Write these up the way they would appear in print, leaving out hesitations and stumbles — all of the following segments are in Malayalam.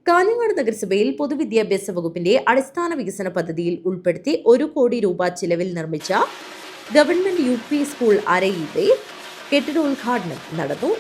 കാഞ്ഞങ്ങാട് നഗരസഭയിൽ പൊതുവിദ്യാഭ്യാസ വകുപ്പിന്റെ അടിസ്ഥാന വികസന പദ്ധതിയിൽ ഉൾപ്പെടുത്തി 1 കോടി രൂപ ചിലവിൽ നിർമ്മിച്ച ഗവൺമെന്റ് UP സ്കൂൾ അരയിലെ കെട്ടിടോദ്ഘാടനം നടന്നു.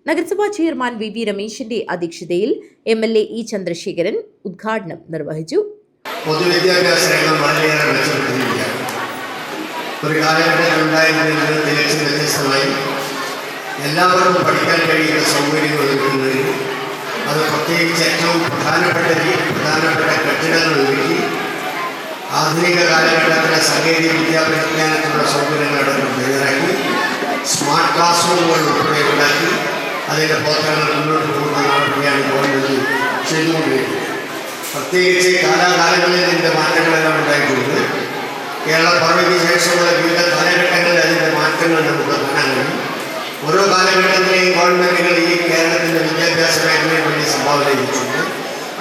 നഗരസഭാ ചെയർമാൻ VV രമേശിന്റെ അധ്യക്ഷതയിൽ MLA E ചന്ദ്രശേഖരൻ ഉദ്ഘാടനം നിർവഹിച്ചു. പൊതുവിദ്യാഭ്യാസ രംഗം വളരെയേറെ മെച്ചപ്പെട്ടിരിക്കുകയാണ്. ഒരു കാലഘട്ടത്തിൽ ഉണ്ടായിരുന്നതിൽ തികച്ചും വ്യത്യസ്തമായി എല്ലാവർക്കും പഠിക്കാൻ കഴിയുന്ന സൗകര്യങ്ങൾ ഒരുക്കുന്നതിന് അത് പ്രത്യേകിച്ച് ഏറ്റവും പ്രധാനപ്പെട്ട കെട്ടിടങ്ങൾ ഒരുക്കി ആധുനിക കാലഘട്ടത്തിലെ സാങ്കേതിക വിദ്യാഭ്യാസത്തിനുള്ള സൗകര്യങ്ങളടക്കം തയ്യാറാക്കി സ്മാർട്ട് ക്ലാസ് റൂമുകൾ ഉൾപ്പെടെ ഉണ്ടാക്കി അതിൻ്റെ പ്രവർത്തനങ്ങൾ മുന്നോട്ട് പോകുന്ന നടപടിയാണ് ഗവൺമെൻറ് ചെയ്തുകൊണ്ടിരിക്കുന്നത്. പ്രത്യേകിച്ച് കാലാകാലങ്ങളിൽ ഇതിൻ്റെ മാറ്റങ്ങളെല്ലാം ഉണ്ടായിട്ടുണ്ട്. കേരള പിറവിക്ക് ശേഷമുള്ള വിവിധ കാലഘട്ടങ്ങളിൽ അതിൻ്റെ മാറ്റങ്ങൾ നമുക്ക് കാണാൻ കഴിയും. ഓരോ കാലഘട്ടത്തിലെയും ഗവൺമെൻറ്റുകൾ ഈ കേരളത്തിൻ്റെ വിദ്യാഭ്യാസ മേഖലയിൽ വേണ്ടി സംഭാവന ചെയ്തിട്ടുണ്ട്,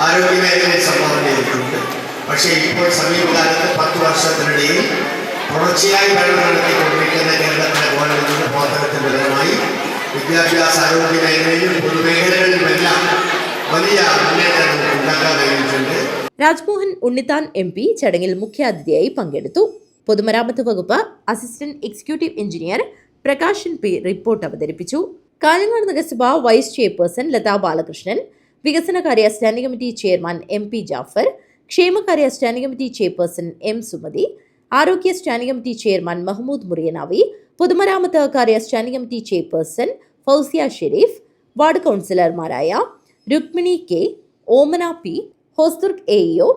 ആരോഗ്യ മേഖലയിൽ സംഭാവന ചെയ്തിട്ടുണ്ട്. പക്ഷേ ഇപ്പോൾ സമീപകാലത്ത് 10 വർഷത്തിനിടയിൽ തുടർച്ചയായി ഭരണം നടത്തിക്കൊണ്ടിരിക്കുന്ന കേരളത്തിലെ ഗവൺമെൻറ്റിൻ്റെ പ്രവർത്തനത്തിൻ്റെ ഫലമായി വിദ്യാഭ്യാസ ആരോഗ്യ മേഖലയിലും പൊതുമേഖലകളിലുമെല്ലാം വലിയ മുന്നേറ്റങ്ങൾ ഉണ്ടാക്കാൻ കഴിഞ്ഞിട്ടുണ്ട്. രാജ്മോഹൻ ഉണ്ണിത്താൻ MP ചടങ്ങിൽ മുഖ്യാതിഥിയായി പങ്കെടുത്തു. പൊതുമരാമത്ത് വകുപ്പ് assistant executive engineer Prakashan P report അവതരിപ്പിച്ചു. കാഞ്ഞങ്ങാട് നഗരസഭ വൈസ് ചെയർപേഴ്സൺ ലതാ ബാലകൃഷ്ണൻ, വികസനകാര്യ standing committee chairman MP Jafar, ക്ഷേമകാര്യ standing committee chairperson M Sumathi, ആരോഗ്യ standing committee chairman Mahmood Muriyanavi, പൊതുമരാമത്ത് കാര്യ standing committee chairperson Fousiya Shareef, ward കൗൺസിലർമാരായ Rukmini K, Omana P, Hosdurg AEO,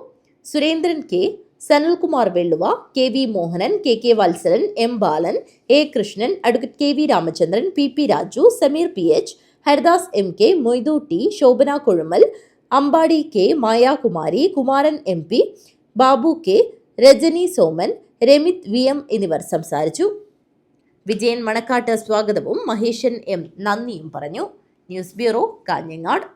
Surendran K, Sanalkumar Velluva, KV Mohanan, KK Valsalan, M Balan, A Krishnan, advocate KV Ramachandran, PP Raju, Sameer PH, Haridas MK, Moidu T, Shobhana Kozhumal, Ambadi K, Mayakumari, Kumaran MP, Babu K, Rajani Soman, Ramith VM എന്നിവർ സംസാരിച്ചു. വിജയൻ മണക്കാട്ട് സ്വാഗതവും മഹേശൻ M നന്ദിയും പറഞ്ഞു. News bureau, Kanhangad.